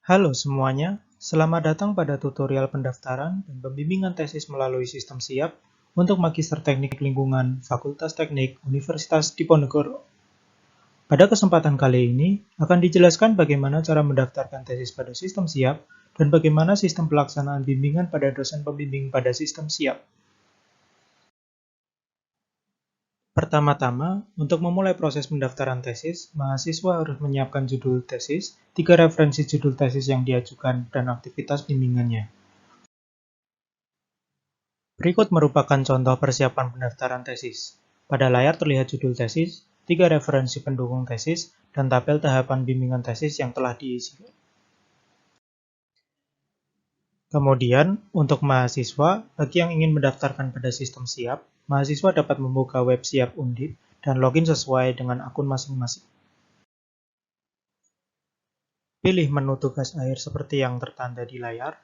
Halo semuanya, selamat datang pada tutorial pendaftaran dan pembimbingan tesis melalui sistem SIAP untuk Magister Teknik Lingkungan Fakultas Teknik Universitas Diponegoro. Pada kesempatan kali ini akan dijelaskan bagaimana cara mendaftarkan tesis pada sistem SIAP dan bagaimana sistem pelaksanaan bimbingan pada dosen pembimbing pada sistem SIAP. Pertama-tama, untuk memulai proses pendaftaran tesis, mahasiswa harus menyiapkan judul tesis, 3 referensi judul tesis yang diajukan, dan aktivitas bimbingannya. Berikut merupakan contoh persiapan pendaftaran tesis. Pada layar terlihat judul tesis, 3 referensi pendukung tesis, dan tabel tahapan bimbingan tesis yang telah diisi. Kemudian, untuk mahasiswa, bagi yang ingin mendaftarkan pada sistem SIAP, mahasiswa dapat membuka web SIAP Undip dan login sesuai dengan akun masing-masing. Pilih menu tugas akhir seperti yang tertanda di layar.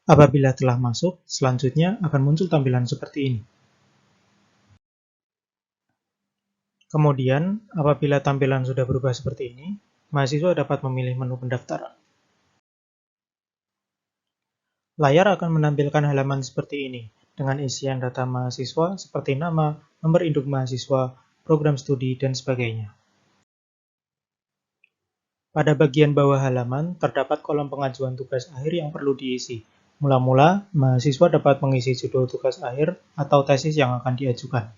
Apabila telah masuk, selanjutnya akan muncul tampilan seperti ini. Kemudian, apabila tampilan sudah berubah seperti ini, mahasiswa dapat memilih menu pendaftaran. Layar akan menampilkan halaman seperti ini, dengan isian data mahasiswa seperti nama, nomor induk mahasiswa, program studi, dan sebagainya. Pada bagian bawah halaman, terdapat kolom pengajuan tugas akhir yang perlu diisi. Mula-mula, mahasiswa dapat mengisi judul tugas akhir atau tesis yang akan diajukan.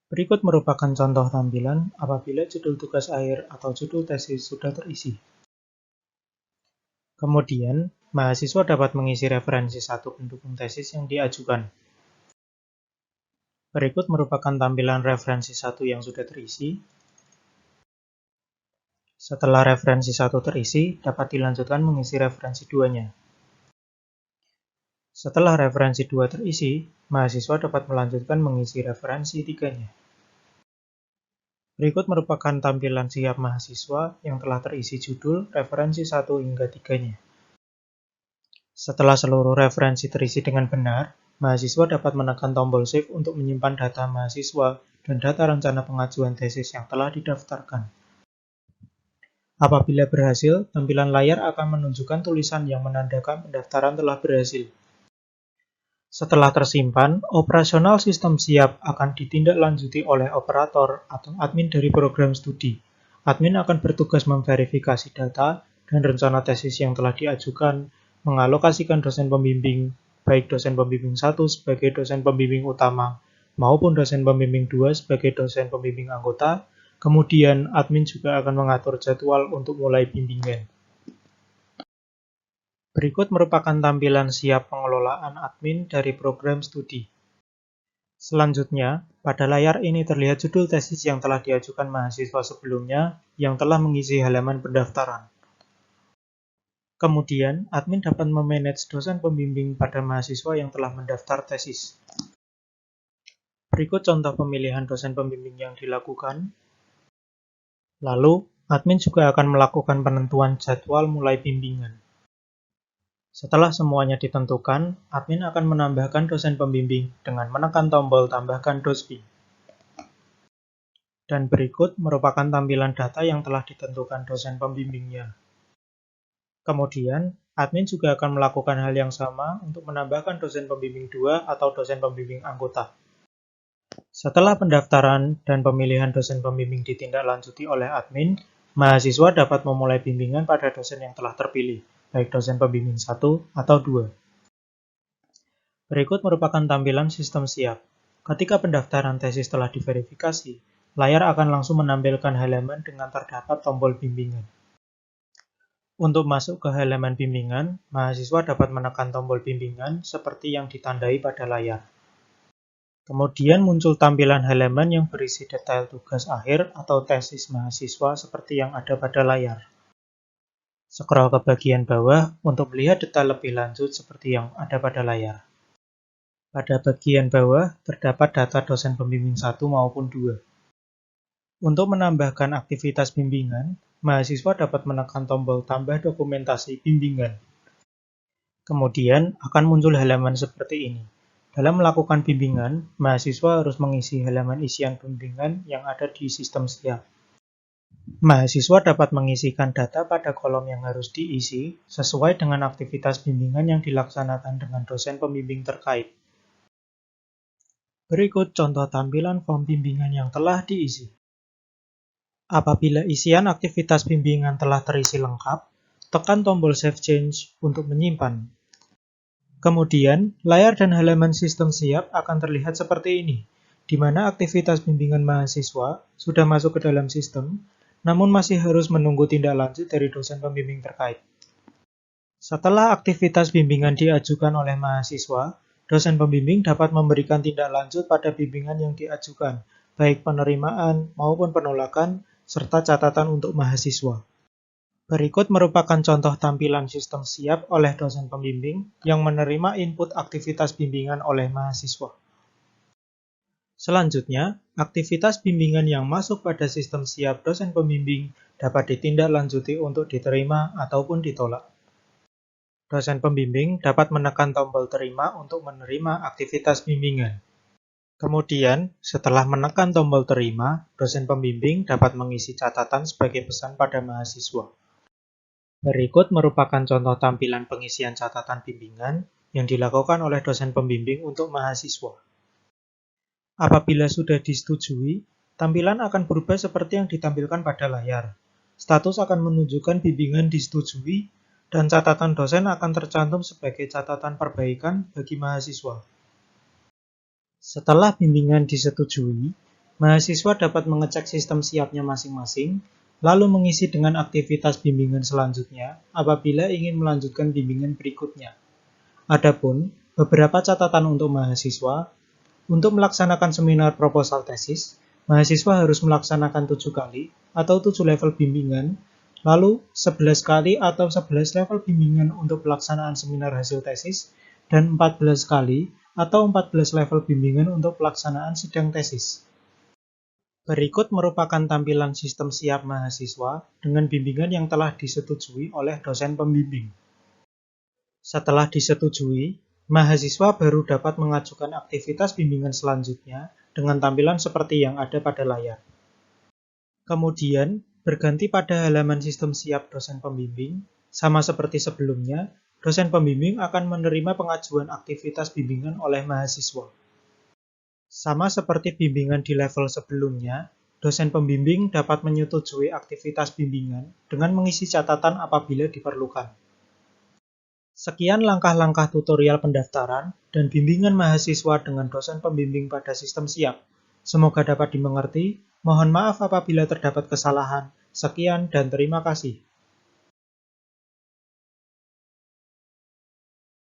Berikut merupakan contoh tampilan apabila judul tugas akhir atau judul tesis sudah terisi. Kemudian, mahasiswa dapat mengisi referensi satu pendukung tesis yang diajukan. Berikut merupakan tampilan referensi satu yang sudah terisi. Setelah referensi satu terisi, dapat dilanjutkan mengisi referensi 2-nya. Setelah referensi 2 terisi, mahasiswa dapat melanjutkan mengisi referensi 3-nya. Berikut merupakan tampilan SIAP mahasiswa yang telah terisi judul, referensi 1 hingga 3-nya. Setelah seluruh referensi terisi dengan benar, mahasiswa dapat menekan tombol Save untuk menyimpan data mahasiswa dan data rencana pengajuan tesis yang telah didaftarkan. Apabila berhasil, tampilan layar akan menunjukkan tulisan yang menandakan pendaftaran telah berhasil. Setelah tersimpan, operasional sistem SIAP akan ditindaklanjuti oleh operator atau admin dari program studi. Admin akan bertugas memverifikasi data dan rencana tesis yang telah diajukan, mengalokasikan dosen pembimbing, baik dosen pembimbing 1 sebagai dosen pembimbing utama, maupun dosen pembimbing 2 sebagai dosen pembimbing anggota. Kemudian, admin juga akan mengatur jadwal untuk mulai bimbingan. Berikut merupakan tampilan SIAP pengelolaan admin dari program studi. Selanjutnya, pada layar ini terlihat judul tesis yang telah diajukan mahasiswa sebelumnya yang telah mengisi halaman pendaftaran. Kemudian, admin dapat memanage dosen pembimbing pada mahasiswa yang telah mendaftar tesis. Berikut contoh pemilihan dosen pembimbing yang dilakukan. Lalu, admin juga akan melakukan penentuan jadwal mulai bimbingan. Setelah semuanya ditentukan, admin akan menambahkan dosen pembimbing dengan menekan tombol tambahkan dosbing. Dan berikut merupakan tampilan data yang telah ditentukan dosen pembimbingnya. Kemudian, admin juga akan melakukan hal yang sama untuk menambahkan dosen pembimbing 2 atau dosen pembimbing anggota. Setelah pendaftaran dan pemilihan dosen pembimbing ditindaklanjuti oleh admin, mahasiswa dapat memulai bimbingan pada dosen yang telah terpilih, baik dosen pembimbing 1 atau 2. Berikut merupakan tampilan sistem SIAP. Ketika pendaftaran tesis telah diverifikasi, layar akan langsung menampilkan halaman dengan terdapat tombol bimbingan. Untuk masuk ke halaman bimbingan, mahasiswa dapat menekan tombol bimbingan seperti yang ditandai pada layar. Kemudian muncul tampilan halaman yang berisi detail tugas akhir atau tesis mahasiswa seperti yang ada pada layar. Scroll ke bagian bawah untuk melihat detail lebih lanjut seperti yang ada pada layar. Pada bagian bawah terdapat data dosen pembimbing 1 maupun 2. Untuk menambahkan aktivitas bimbingan, mahasiswa dapat menekan tombol tambah dokumentasi bimbingan. Kemudian akan muncul halaman seperti ini. Dalam melakukan bimbingan, mahasiswa harus mengisi halaman isian bimbingan yang ada di sistem SIAP. Mahasiswa dapat mengisikan data pada kolom yang harus diisi sesuai dengan aktivitas bimbingan yang dilaksanakan dengan dosen pembimbing terkait. Berikut contoh tampilan form bimbingan yang telah diisi. Apabila isian aktivitas bimbingan telah terisi lengkap, tekan tombol Save Change untuk menyimpan. Kemudian, layar dan halaman sistem siap akan terlihat seperti ini, di mana aktivitas bimbingan mahasiswa sudah masuk ke dalam sistem, namun masih harus menunggu tindak lanjut dari dosen pembimbing terkait. Setelah aktivitas bimbingan diajukan oleh mahasiswa, dosen pembimbing dapat memberikan tindak lanjut pada bimbingan yang diajukan, baik penerimaan maupun penolakan, serta catatan untuk mahasiswa. Berikut merupakan contoh tampilan sistem siap oleh dosen pembimbing yang menerima input aktivitas bimbingan oleh mahasiswa. Selanjutnya, aktivitas bimbingan yang masuk pada sistem siap dosen pembimbing dapat ditindaklanjuti untuk diterima ataupun ditolak. Dosen pembimbing dapat menekan tombol terima untuk menerima aktivitas bimbingan. Kemudian, setelah menekan tombol terima, dosen pembimbing dapat mengisi catatan sebagai pesan pada mahasiswa. Berikut merupakan contoh tampilan pengisian catatan bimbingan yang dilakukan oleh dosen pembimbing untuk mahasiswa. Apabila sudah disetujui, tampilan akan berubah seperti yang ditampilkan pada layar. Status akan menunjukkan bimbingan disetujui, dan catatan dosen akan tercantum sebagai catatan perbaikan bagi mahasiswa. Setelah bimbingan disetujui, mahasiswa dapat mengecek sistem siapnya masing-masing, lalu mengisi dengan aktivitas bimbingan selanjutnya apabila ingin melanjutkan bimbingan berikutnya. Adapun beberapa catatan untuk mahasiswa, untuk melaksanakan seminar proposal tesis, mahasiswa harus melaksanakan 7 kali atau 7 level bimbingan, lalu 11 kali atau 11 level bimbingan untuk pelaksanaan seminar hasil tesis, dan 14 kali atau 14 level bimbingan untuk pelaksanaan sidang tesis. Berikut merupakan tampilan sistem siap mahasiswa dengan bimbingan yang telah disetujui oleh dosen pembimbing. Setelah disetujui, mahasiswa baru dapat mengajukan aktivitas bimbingan selanjutnya dengan tampilan seperti yang ada pada layar. Kemudian, berganti pada halaman sistem siap dosen pembimbing, sama seperti sebelumnya, dosen pembimbing akan menerima pengajuan aktivitas bimbingan oleh mahasiswa. Sama seperti bimbingan di level sebelumnya, dosen pembimbing dapat menyetujui aktivitas bimbingan dengan mengisi catatan apabila diperlukan. Sekian langkah-langkah tutorial pendaftaran dan bimbingan mahasiswa dengan dosen pembimbing pada sistem siap. Semoga dapat dimengerti. Mohon maaf apabila terdapat kesalahan. Sekian dan terima kasih.